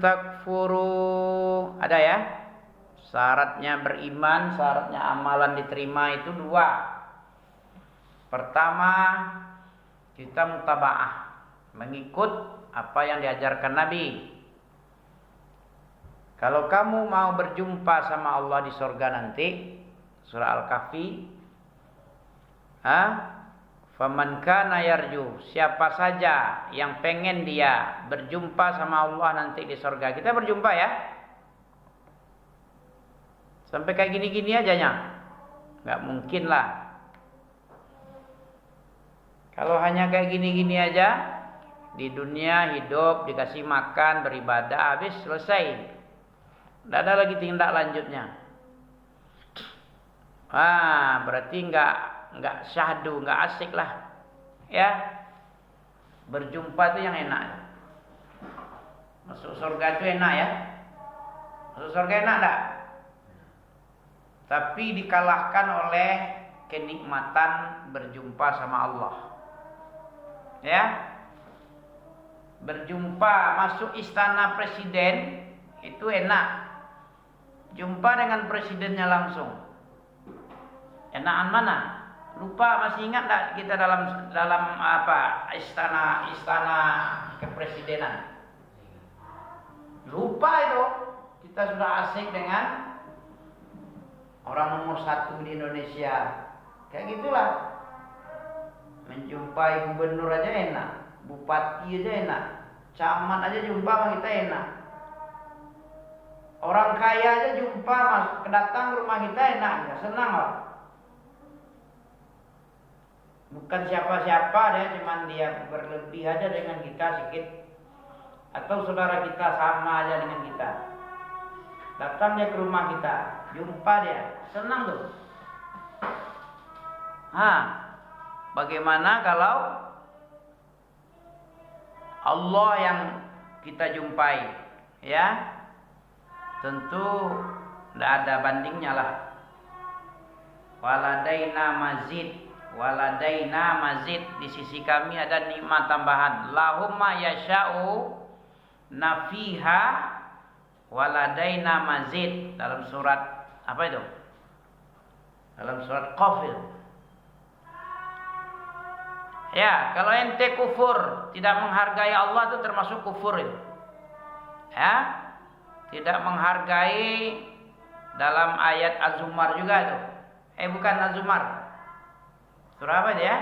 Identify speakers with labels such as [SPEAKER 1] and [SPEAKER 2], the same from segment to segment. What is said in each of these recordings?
[SPEAKER 1] takfuru. Ada ya? Syaratnya beriman, syaratnya amalan diterima itu dua. Pertama, kita mutaba'ah, mengikut apa yang diajarkan Nabi. Kalau kamu mau berjumpa sama Allah di surga nanti, surah Al-Kahfi, faman kana yarju, siapa saja yang pengen dia berjumpa sama Allah nanti di surga. Kita berjumpa ya. Sampai kayak gini-gini aja nya. Enggak mungkin lah. Kalau hanya kayak gini-gini aja, di dunia hidup, dikasih makan, beribadah, habis selesai. Tidak ada lagi tindak lanjutnya. Berarti enggak syahdu, enggak asik lah. Ya. Berjumpa itu yang enak. Masuk surga itu enak ya. Masuk surga enak enggak? Tapi dikalahkan oleh kenikmatan berjumpa sama Allah. Ya. Berjumpa, masuk istana presiden itu enak. Jumpa dengan presidennya langsung. Enakan mana? Lupa, masih ingat tak kita dalam apa? Istana kepresidenan. Lupa itu. Kita sudah asik dengan orang nomor 1 di Indonesia. Kayak gitulah. Menjumpai gubernur aja enak, bupati aja enak, camat aja jumpa sama kita enak. Orang kaya aja jumpa, datang ke rumah kita enak, senang lah. Bukan siapa-siapa, dia berlebih aja dengan kita sedikit. Atau saudara kita sama aja dengan kita. Datang dia ke rumah kita, jumpa dia, senang tuh. Bagaimana kalau Allah yang kita jumpai, ya? Tentu tidak ada bandingnya lah. Waladaina mazid, di sisi kami ada nikmat tambahan. Lahumma yasha'u nafiha waladaina mazid, dalam surat apa itu? Dalam surat Qaf. Ya, kalau ente kufur, tidak menghargai Allah itu termasuk kufur itu. Ya. Tidak menghargai dalam ayat Az-Zumar juga itu. Bukan Az-Zumar. Surah apa dia?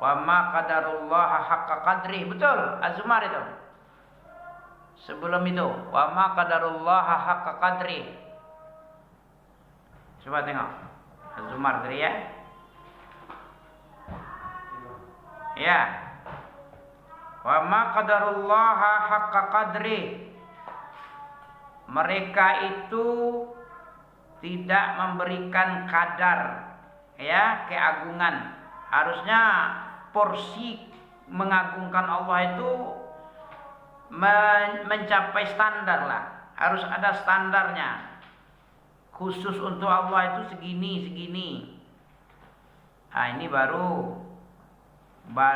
[SPEAKER 1] Wa ma qadarullaha haqqa qadri. Betul, Az-Zumar itu. Sebelum itu, wa ma qadarullaha haqqa qadri. Coba tengok. Az-Zumar tadi ya. Ya. Wa ma qadarullaha haqqa qadri. Mereka itu tidak memberikan kadar, ya, keagungan. Harusnya porsi mengagungkan Allah itu mencapai standar lah. Harus ada standarnya. Khusus untuk Allah itu segini. Ini baru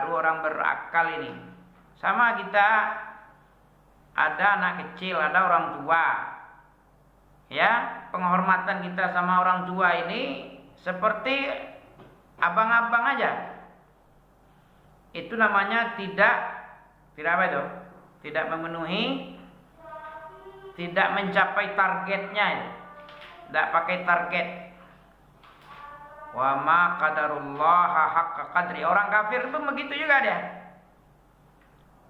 [SPEAKER 1] orang berakal ini. Sama kita, ada anak kecil, ada orang tua. Ya, penghormatan kita sama orang tua ini seperti abang-abang aja. Itu namanya tidak apa itu? Tidak memenuhi, tidak mencapai targetnya itu. Tidak pakai target. Wa ma qadarullaha haqqa qadri. Orang kafir itu begitu juga dia.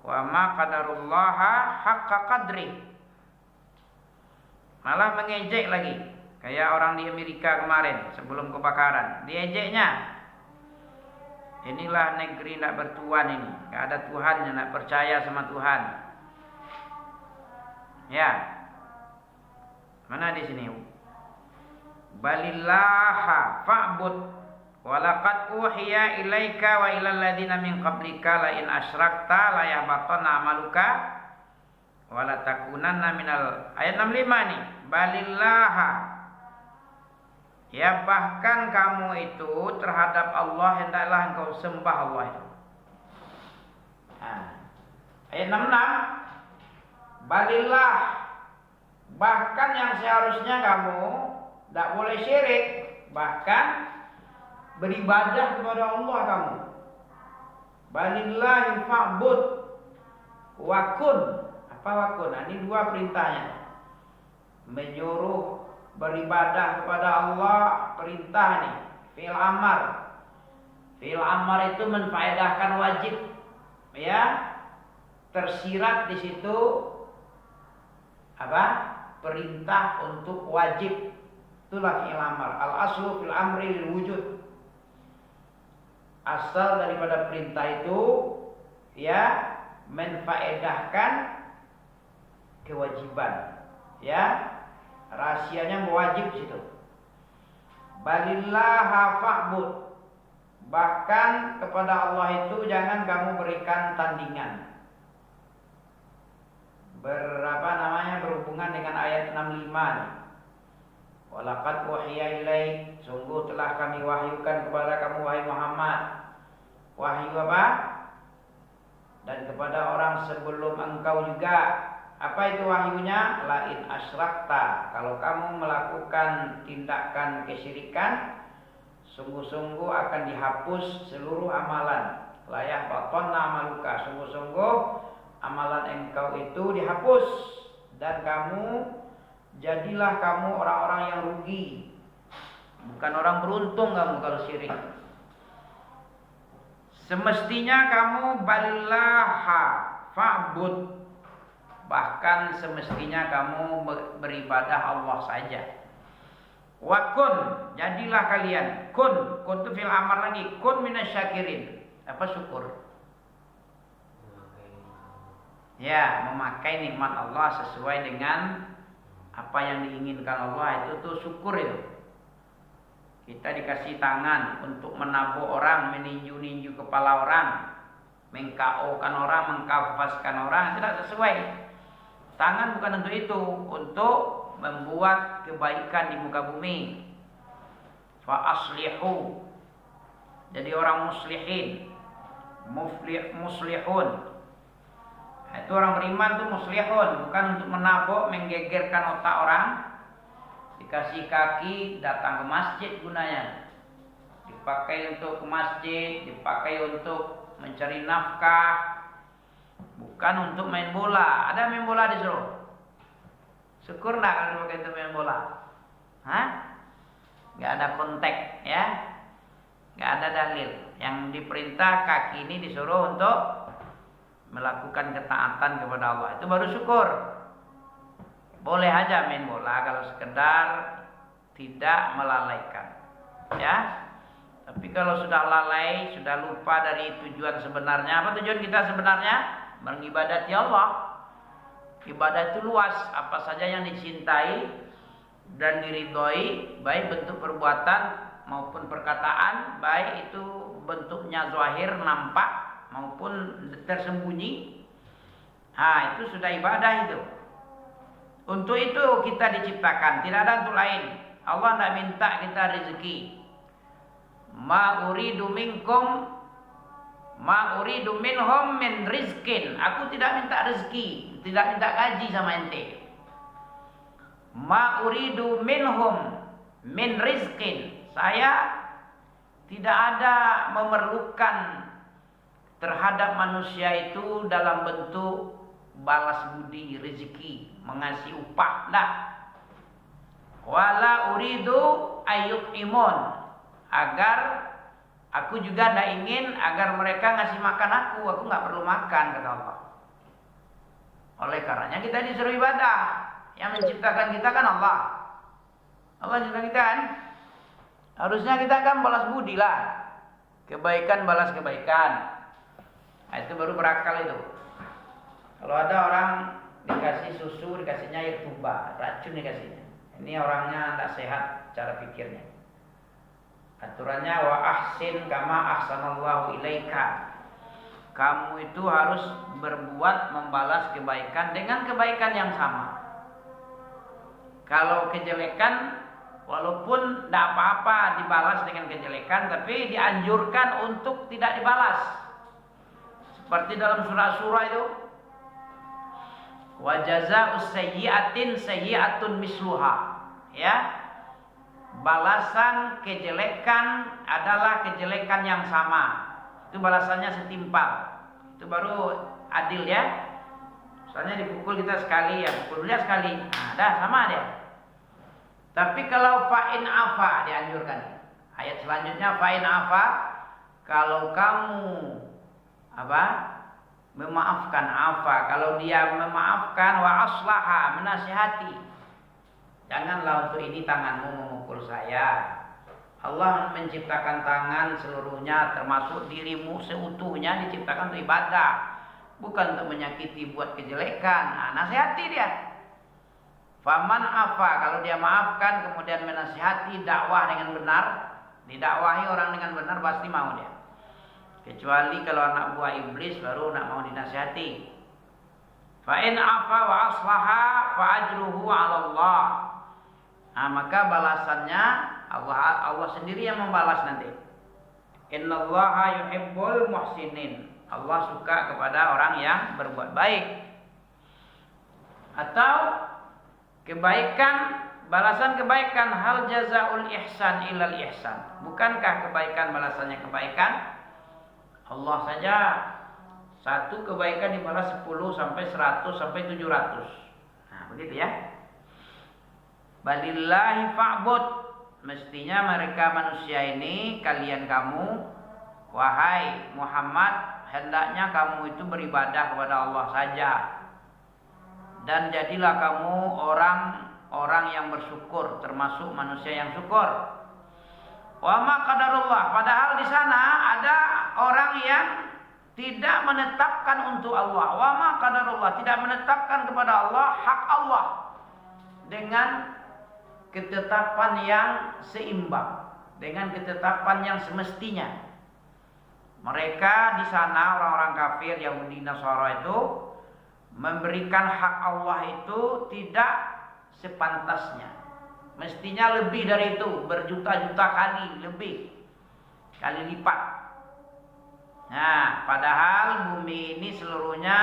[SPEAKER 1] Wa ma qadarullaha haqqa qadri. Malah mengejek lagi. Kayak orang di Amerika kemarin sebelum kebakaran. Diejeknya. Inilah negeri nak bertuhan ini. Enggak ada Tuhannya, nak percaya sama Tuhan. Ya. Mana di sini? Balillaha fa'bud walaqad uhiya ilaika wa ilal ladzina min qablika la in asyrakta la yahbatanna amaluka wa la takunanna minal, ayat 65 nih. Balillaha, ya, bahkan kamu itu terhadap Allah hendaklah engkau sembah Allah itu. Ayat 66, Balillah, bahkan yang seharusnya kamu tidak boleh syirik, bahkan beribadah kepada Allah kamu. Balillahi fa'bud wakun. Apa wakun? Nah, ini dua perintahnya. Menyuruh beribadah kepada Allah, perintah nih, fi'il amar. Fi'il amar itu menfaedahkan wajib, ya. Tersirat di situ apa? Perintah untuk wajib. Itulah fi'il amar. Al aslu fil amri lil wujud. Asal daripada perintah itu, ya, menfaedahkan kewajiban, ya. Rahasianya mewajib situ. Balillaha fa'bud. Bahkan kepada Allah itu jangan kamu berikan tandingan. Berhubungan dengan ayat 65 nih. Walaqad uhiya ilaik, sungguh telah kami wahyukan kepada kamu wahai Muhammad. Wahyu apa? Dan kepada orang sebelum engkau juga. Apa itu wahyunya? Lain asyrakta, kalau kamu melakukan tindakan kesyirikan, sungguh-sungguh akan dihapus seluruh amalan. La yahbatanna amaluka, sungguh-sungguh amalan engkau itu dihapus, dan jadilah kamu orang-orang yang rugi, bukan orang beruntung kamu kalau syirik. Semestinya kamu balillaha fa'bud, bahkan semestinya kamu beribadah Allah saja. Wakun, jadilah kalian. Kun itu fil amar lagi. Kun minasyakirin. Apa syukur? Ya, memakai nikmat Allah sesuai dengan apa yang diinginkan Allah, itu tuh syukur itu. Kita dikasih tangan untuk menabuh orang, meninju-ninju kepala orang, meng-KO-kan orang, mengkafaskan orang, tidak sesuai. Tangan bukan untuk itu, untuk membuat kebaikan di muka bumi. Fa aslihu. Jadi orang muslihin, muslihun. Nah, itu orang beriman tuh muslihun, bukan untuk menabok, menggegerkan otak orang. Dikasih kaki, datang ke masjid gunanya. Dipakai untuk ke masjid, dipakai untuk mencari nafkah, bukan untuk main bola. Ada main bola disuruh? Syukur enggak kalau dipakai untuk main bola? Hah? Enggak ada kontak, ya. Enggak ada dalil. Yang diperintah kaki ini disuruh untuk melakukan ketaatan kepada Allah. Itu baru syukur. Boleh aja main bola kalau sekedar tidak melalaikan, ya. Tapi kalau sudah lalai, sudah lupa dari tujuan sebenarnya. Apa tujuan kita sebenarnya? Mengibadati Allah. Ibadah itu luas, apa saja yang dicintai dan diridhoi, baik bentuk perbuatan maupun perkataan, baik itu bentuknya zahir nampak maupun tersembunyi. Nah, itu sudah ibadah itu. Untuk itu kita diciptakan, tidak ada untuk lain. Allah tidak minta kita rezeki. Ma uridu minhum min rizkin. Aku tidak minta rezeki, tidak minta gaji sama ente. Ma uridu minhum min rizkin. Saya tidak ada memerlukan terhadap manusia itu dalam bentuk balas budi, rezeki, mengasih upah, enggak. Wala uridu imun, agar aku juga tidak ingin agar mereka ngasih makan aku nggak perlu makan, kata Allah. Oleh karenanya kita disuruh ibadah. Yang menciptakan kita kan Allah. Allah menciptakan kita kan. Harusnya kita kan balas budi lah. Kebaikan balas kebaikan. Nah, itu baru berakal itu. Kalau ada orang dikasih susu, dikasihnya air tuba, racun dikasihnya. Ini orangnya tidak sehat cara pikirnya. Aturannya wa ahsin kama ahsanallahu ilaika. Kamu itu harus berbuat membalas kebaikan dengan kebaikan yang sama. Kalau kejelekan, walaupun tidak apa-apa dibalas dengan kejelekan, tapi dianjurkan untuk tidak dibalas. Seperti dalam surah-surah itu, Wa jazaa'us sayyi'atin sayyi'atun misluha. Ya. Balasan kejelekan adalah kejelekan yang sama. Itu balasannya setimpal. Itu baru adil ya. Misalnya dipukul kita sekali, ya pukul dia sekali. Nah, dah sama dia. Tapi kalau fa'in afa dianjurkan. Ayat selanjutnya fa'in afa, kalau kamu memaafkan afa, kalau dia memaafkan wa aslaha, menasihati. Janganlah untuk ini tanganmu memukul saya. Allah menciptakan tangan seluruhnya termasuk dirimu seutuhnya diciptakan untuk ibadah, bukan untuk menyakiti buat kejelekan. Nah, nasihati dia. Faman afa, kalau dia maafkan kemudian menasihati, dakwah dengan benar, didakwahi orang dengan benar pasti mau dia. Kecuali kalau anak buah iblis baru nak mau dinasihati. Fa in afa wa aslaha fa ajruhu 'ala Allah. Nah, maka balasannya Allah sendiri yang membalas nanti. Innallaha yuhibbul muhsinin. Allah suka kepada orang yang berbuat baik. Atau kebaikan, balasan kebaikan, hal jazaul ihsan ilal ihsan. Bukankah kebaikan balasannya kebaikan? Allah saja satu kebaikan dibalas 10 sampai 100 sampai 700. Nah, begitu ya. Balillahi fa'bud. Mestinya mereka manusia ini, kalian kamu, wahai Muhammad, hendaknya kamu itu beribadah kepada Allah saja. Dan jadilah kamu orang yang bersyukur, termasuk manusia yang syukur. Wa ma qadarullah, padahal di sana ada orang yang tidak menetapkan untuk Allah. Wa ma qadarullah, tidak menetapkan kepada Allah hak Allah dengan ketetapan yang seimbang, dengan ketetapan yang semestinya. Mereka di sana orang-orang kafir Yahudi Nasara itu memberikan hak Allah itu tidak sepantasnya. Mestinya lebih dari itu, berjuta-juta kali lebih, kali lipat. Nah, padahal bumi ini seluruhnya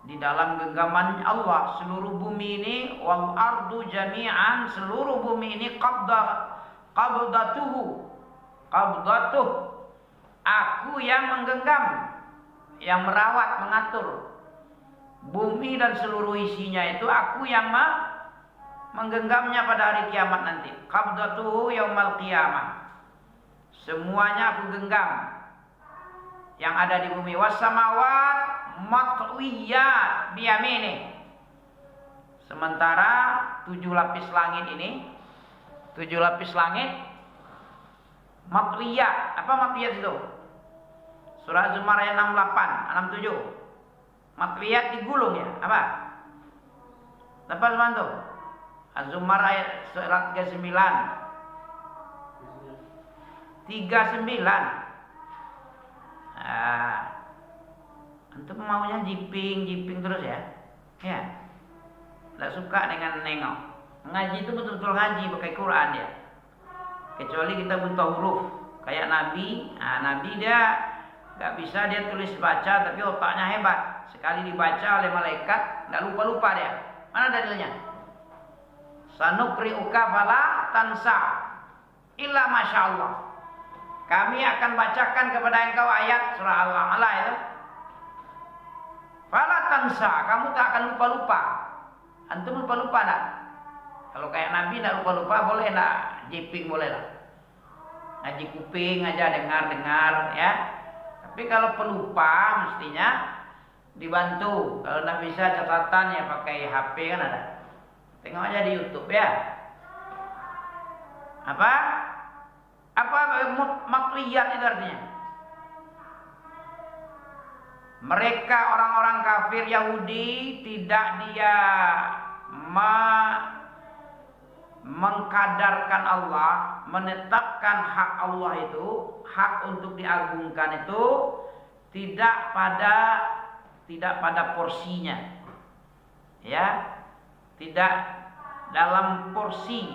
[SPEAKER 1] di dalam genggaman Allah. Seluruh bumi ini, wal ardu jami'an, seluruh bumi ini qabdatuh. Aku yang menggenggam, yang merawat, mengatur. Bumi dan seluruh isinya itu aku yang menggenggamnya pada hari kiamat nanti. Qabdatuhu yaumal qiyamah. Semuanya aku genggam yang ada di bumi. Wassamawat matwiyat biyamini. Sementara 7 lapis langit ini, 7 lapis langit matwiyat. Apa matwiyat itu? Surah Zumar ayat 68, 67. Matwiyat digulung ya, apa? Lepas bantu. Az-Zumar ayat surat ke-9. 39. Antum maunya jiping terus ya? Ya. Tidak suka dengan nengok. Ngaji itu betul-betul ngaji pakai Quran ya. Kecuali kita butuh huruf. Kayak Nabi. Nah, Nabi dia gak bisa dia tulis baca tapi otaknya hebat. Sekali dibaca oleh malaikat gak lupa-lupa dia. Mana dalilnya? Sanuqri'uka fala tansa illa masyaallah. Kami akan bacakan kepada engkau ayat surah Al-A'la itu. Fala tansa, kamu tak akan lupa-lupa. Antum lupa-lupa tak? Kalau kayak Nabi tak lupa-lupa boleh tak? Jiping boleh lah. Ngaji kuping aja dengar ya. Tapi kalau pelupa mestinya dibantu. Kalau tak bisa catatan ya pakai HP kan ada. Tengok aja di YouTube ya. Apa makliyat itu artinya? Mereka orang-orang kafir Yahudi tidak dia mengkadarkan Allah, menetapkan hak Allah itu, hak untuk diagungkan itu tidak pada porsinya. Ya. Tidak dalam porsi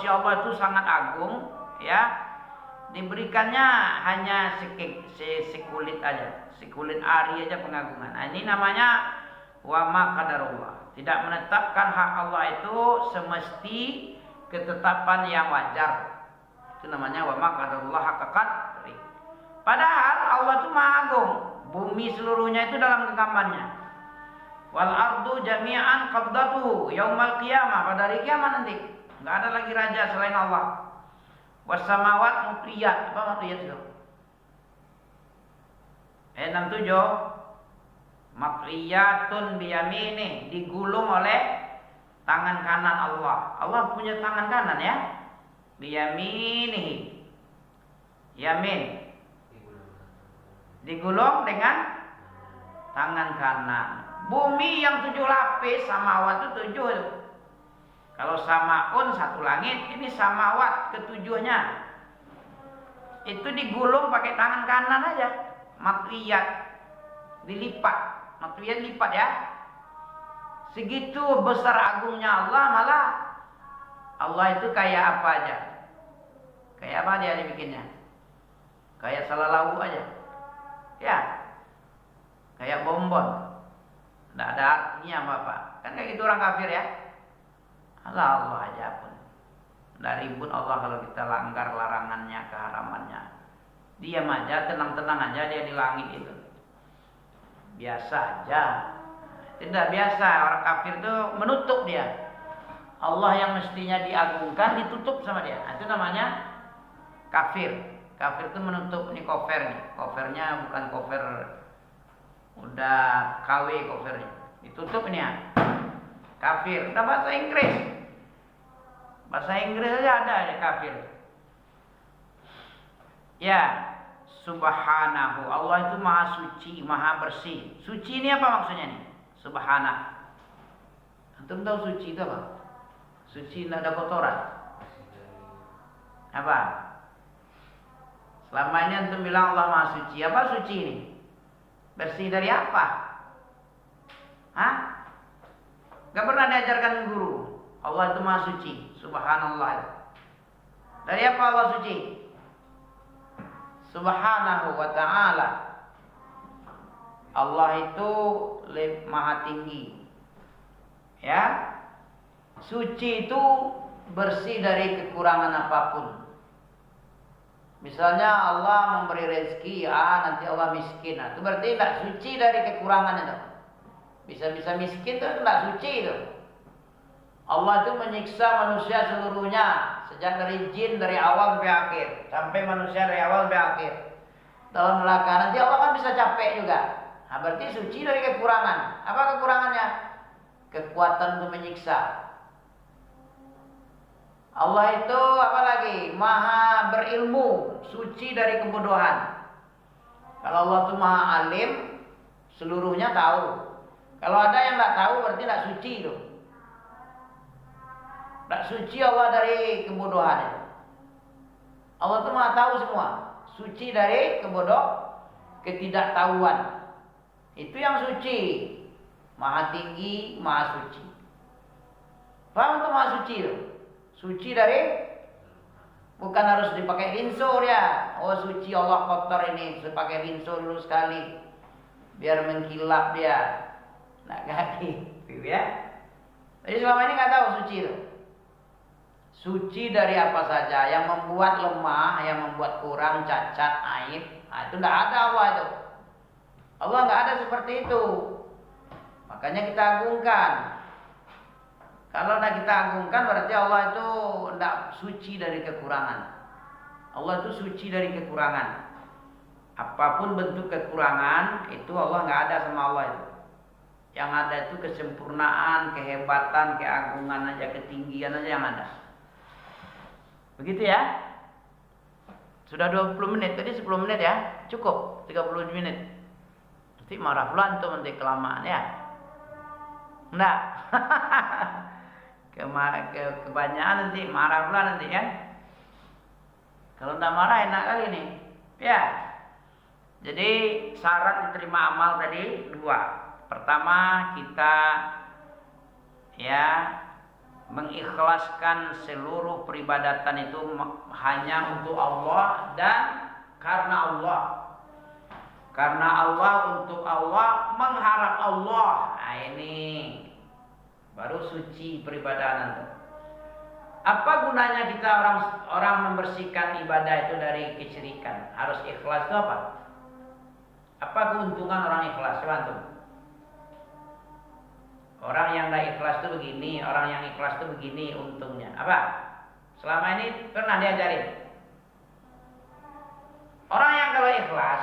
[SPEAKER 1] Allah itu sangat agung ya, diberikannya hanya sekulit aja, sekulit ari aja pengagungan. Nah, ini namanya wa ma qadarullah. Tidak menetapkan hak Allah itu semesti ketetapan yang wajar. Itu namanya wa ma qadarullah haqqa qadri. Padahal Allah itu Maha Agung. Bumi seluruhnya itu dalam genggamannya. Wal ardu jami'an qabdatuhu yaumal qiyamah. Pada hari kiamat nanti enggak ada lagi raja selain Allah. Was samawat mutriyat. Apa mutriyat itu? 67 matriyatun biyamini, digulung oleh tangan kanan Allah. Allah punya tangan kanan ya. Biyaminihi. Yamin. Digulung dengan tangan kanan. Bumi yang 7 lapis, samawat itu 7 itu. Kalau samaun 1 langit, ini samawat ketujuhnya. Itu digulung pakai tangan kanan aja. Matriyat dilipat, matriyat lipat ya. Segitu besar agungnya Allah, malah Allah itu kayak apa aja. Kayak apa dia dibikinnya? Kayak salalawu aja. Ya. Kayak bonbon. Tidak ada artinya apa-apa. Kan kayak gitu orang kafir ya. Allah aja pun. Tidak ribut Allah kalau kita langgar larangannya, keharamannya. Diam aja, tenang-tenang aja dia di langit itu. Biasa aja. Tidak biasa, orang kafir itu menutup dia. Allah yang mestinya diagungkan ditutup sama dia. Itu namanya kafir. Kafir itu menutup. Ini kofer nih. Kofernya bukan kofer udah KW kofernya. Ditutup ini ya. Kafir. Udah bahasa Inggris. Bahasa Inggris aja ada kafir. Ya. Subhanahu, Allah itu maha suci, maha bersih. Suci ini apa maksudnya nih? Subhanah. Antum tahu suci itu apa? Suci tidak ada kotoran. Apa? Selama ini antum bilang Allah maha suci. Apa suci ini? Bersih dari apa? Hah? Gak pernah diajarkan guru. Allah itu maha suci. Subhanallah. Dari apa Allah suci? Subhanahu wa ta'ala. Allah itu maha tinggi. Ya. Suci itu bersih dari kekurangan apapun. Misalnya Allah memberi rezeki, nanti Allah miskin. Itu berarti tidak suci dari kekurangan itu. Bisa-bisa miskin itu tidak suci itu. Allah itu menyiksa manusia seluruhnya. Sejak dari jin dari awal sampai akhir. Sampai manusia dari awal sampai akhir. Dalam neraka nanti Allah kan bisa capek juga. Nah, berarti suci dari kekurangan. Apa kekurangannya? Kekuatan untuk menyiksa. Allah itu apa lagi? Maha berilmu. Suci dari kebodohan. Kalau Allah itu maha alim, seluruhnya tahu. Kalau ada yang tidak tahu berarti tidak suci itu. Tak suci Allah dari kebodohan. Allah itu maha tahu semua. Suci dari ketidaktahuan. Itu yang suci. Maha tinggi, maha suci. Paham itu maha suci itu? Suci dari, bukan harus dipakai rinso ya. Oh suci Allah kotor ini, pakai rinso dulu sekali. Biar mengkilap dia. Nah gitu ya. Jadi selama ini nggak tahu suci itu. Suci dari apa saja yang membuat lemah, yang membuat kurang, cacat, aib. Nah, itu tidak ada Allah itu. Allah nggak ada seperti itu. Makanya kita agungkan. Kalau tidak kita agungkan berarti Allah itu tidak suci dari kekurangan. Allah itu suci dari kekurangan. Apapun bentuk kekurangan itu Allah nggak ada sama Allah itu. Yang ada itu kesempurnaan, kehebatan, keagungan aja, ketinggian aja yang ada. Begitu ya. Sudah 20 menit, tadi 10 menit ya. Cukup 30 menit. Nanti marah pula antum nanti kelamaan ya. Enggak. Kebanyakan nanti marah pula nanti kan. Kalau enggak marah enak kali nih. Ya. Jadi syarat diterima amal tadi 2. Pertama kita ya mengikhlaskan seluruh peribadatan itu hanya untuk Allah dan karena Allah. Karena Allah, untuk Allah, mengharap Allah. Nah ini baru suci peribadahan itu. Apa gunanya kita orang membersihkan ibadah itu dari kesyirikan? Harus ikhlas itu apa? Apa keuntungan orang ikhlas? Coba tuh. Orang yang tidak ikhlas itu begini, orang yang ikhlas itu begini untungnya. Apa? Selama ini pernah diajarin. Orang yang kalau ikhlas,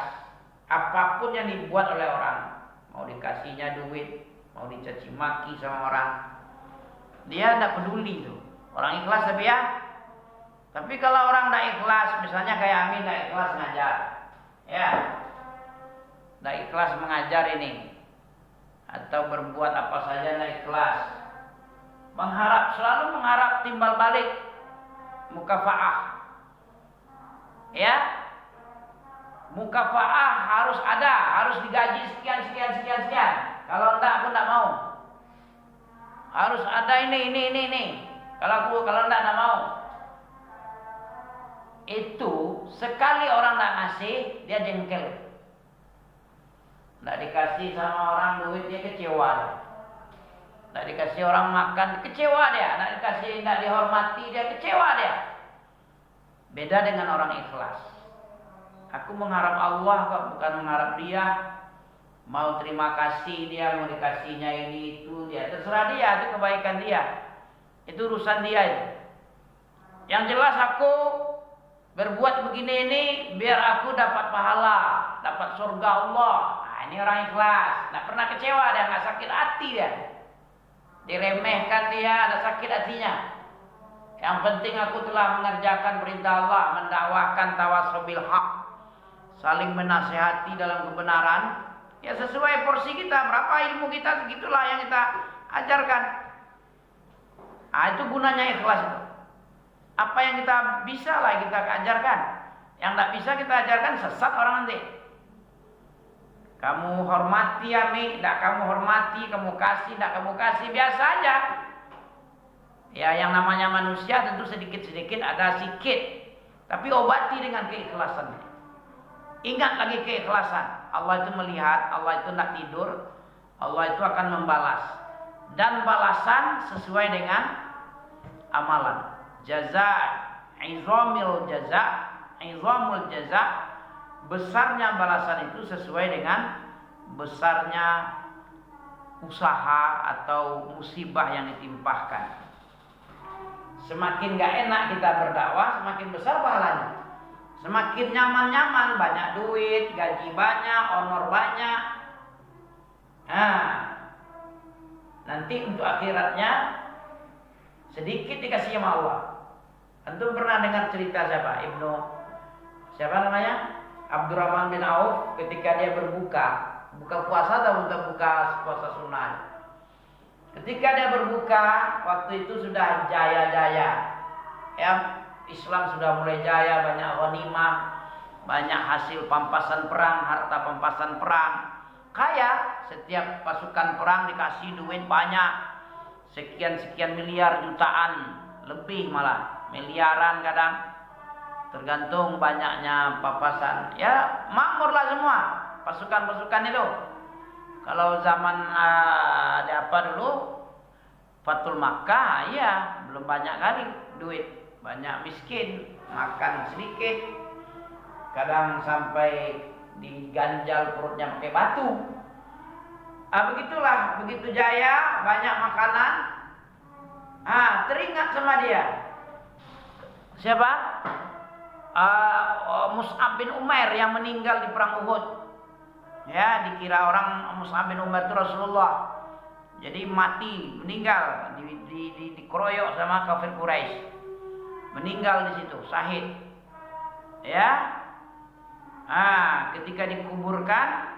[SPEAKER 1] apapun yang dibuat oleh orang, mau dikasihnya duit, mau dicaci maki sama orang, dia tidak peduli tuh. Orang ikhlas tapi ya. Tapi kalau orang tidak ikhlas, misalnya kayak Amin tidak ikhlas ngajar, ya, tidak ikhlas mengajar ini, atau berbuat apa saja tidak ikhlas, selalu mengharap timbal balik, mukafaah, ya, mukafaah harus ada, harus digaji sekian. Kalau tidak aku tidak mau. Harus ada ini. Kalau tidak mau. Itu sekali orang tidak ngasih, dia jengkel. Tidak dikasih sama orang duit, dia kecewa. Tidak dikasih orang makan, kecewa dia. Tidak dikasih, tidak dihormati, dia kecewa dia. Beda dengan orang ikhlas. Aku mengharap Allah kok, bukan mengharap dia. Mau terima kasih dia, mau dikasihnya ini itu dia. Terserah dia, itu kebaikan dia. Itu urusan dia itu. Yang jelas aku berbuat begini ini biar aku dapat pahala, dapat surga Allah. Nah, ini orang ikhlas, tidak pernah kecewa dia, nggak sakit hati dia. Diremehkan dia, ada sakit hatinya. Yang penting aku telah mengerjakan perintah Allah, mendakwahkan tawasobil haq, saling menasihati dalam kebenaran. Ya sesuai porsi kita, berapa ilmu kita segitulah yang kita ajarkan. Nah, itu gunanya ikhlas itu. Apa yang kita bisa lah kita ajarkan. Yang tidak bisa kita ajarkan, sesat orang nanti. Kamu hormati Ami, tidak kamu hormati, kamu kasih, tidak kamu kasih, biasa aja. Ya yang namanya manusia tentu sedikit-sedikit ada sikit. Tapi obati dengan keikhlasan. Ingat lagi keikhlasan. Allah itu melihat, Allah itu tidak tidur. Allah itu akan membalas. Dan balasan sesuai dengan amalan. Izamul jaza, besarnya balasan itu sesuai dengan besarnya usaha atau musibah yang ditimpahkan. Semakin gak enak kita berdakwah, semakin besar pahalanya. Semakin nyaman-nyaman, banyak duit, gaji banyak, honor banyak. Nah, nanti untuk akhiratnya sedikit dikasih sama Allah. Antum pernah dengar cerita siapa namanya? Abdurrahman bin Auf ketika dia buka puasa atau buka puasa sunnah. Ketika dia berbuka, waktu itu sudah jaya-jaya. Ya, Islam sudah mulai jaya, banyak ghanimah, banyak hasil pampasan perang, harta pampasan perang. Kaya, setiap pasukan perang dikasih duit banyak. Sekian miliar, jutaan, lebih malah, miliaran kadang. Tergantung banyaknya pampasan. Ya, makmurlah semua pasukan-pasukan itu. Kalau zaman ada apa dulu, Fathul Makkah, ya belum banyak kali duit, banyak miskin, makan sedikit, kadang sampai diganjal perutnya pakai batu. Begitulah, begitu jaya, banyak makanan. Teringat sama dia. Siapa? Mus'ab bin Umair yang meninggal di perang Uhud. Ya, dikira orang Mus'ab bin Umair itu Rasulullah. Jadi mati, meninggal, dikeroyok sama kafir Quraisy. Meninggal di situ, syahid. Ya. Ketika dikuburkan,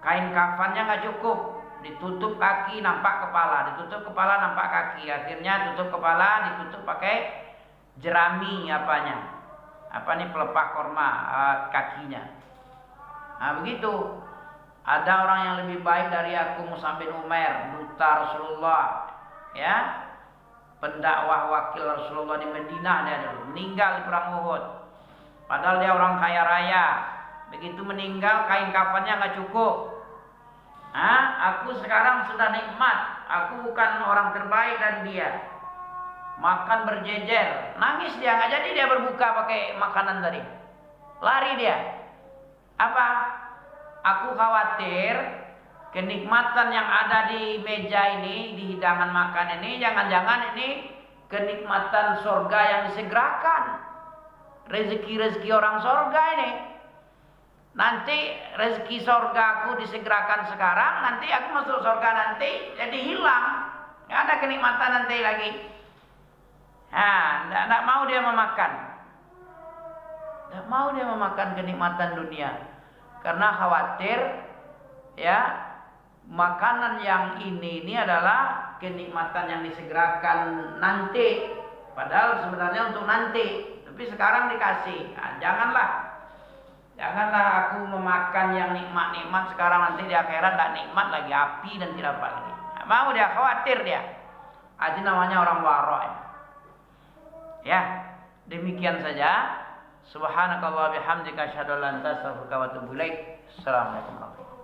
[SPEAKER 1] kain kafannya nggak cukup, ditutup kaki nampak kepala, ditutup kepala nampak kaki. Akhirnya tutup kepala, ditutup pakai jerami pelepah korma kakinya. Begitu. Ada orang yang lebih baik dari aku, Mus'ab bin Umair, duta Rasulullah, ya, pendakwah wakil Rasulullah di Madinah, dia dulu meninggal di perang Uhud. Padahal dia orang kaya raya, Begitu meninggal kain kafannya nggak cukup. Aku sekarang sudah nikmat. Aku bukan orang terbaik dan dia. Makan berjejer. Nangis dia, nggak jadi dia berbuka pakai makanan tadi. Lari dia. Apa? Aku khawatir kenikmatan yang ada di meja ini, di hidangan makan ini, jangan-jangan ini kenikmatan surga yang disegerakan. Rezeki-rezeki orang surga ini. Nanti rezeki surga aku disegerakan sekarang, nanti aku masuk surga nanti jadi hilang, nggak ada kenikmatan nanti lagi. Nggak mau dia memakan kenikmatan dunia, karena khawatir ya makanan yang ini adalah kenikmatan yang disegerakan nanti, padahal sebenarnya untuk nanti, tapi sekarang dikasih. Janganlah aku memakan yang nikmat-nikmat sekarang, nanti di akhirat tak nikmat lagi, api dan tidak apa lagi. Nggak mau dia, khawatir dia. Itu namanya orang warok. Ya, demikian saja. Subhanakallah bihamdika asyhadu an la ilaha illa anta astaghfiruka wa atubu ilaik. Assalamualaikum warahmatullahi wabarakatuh.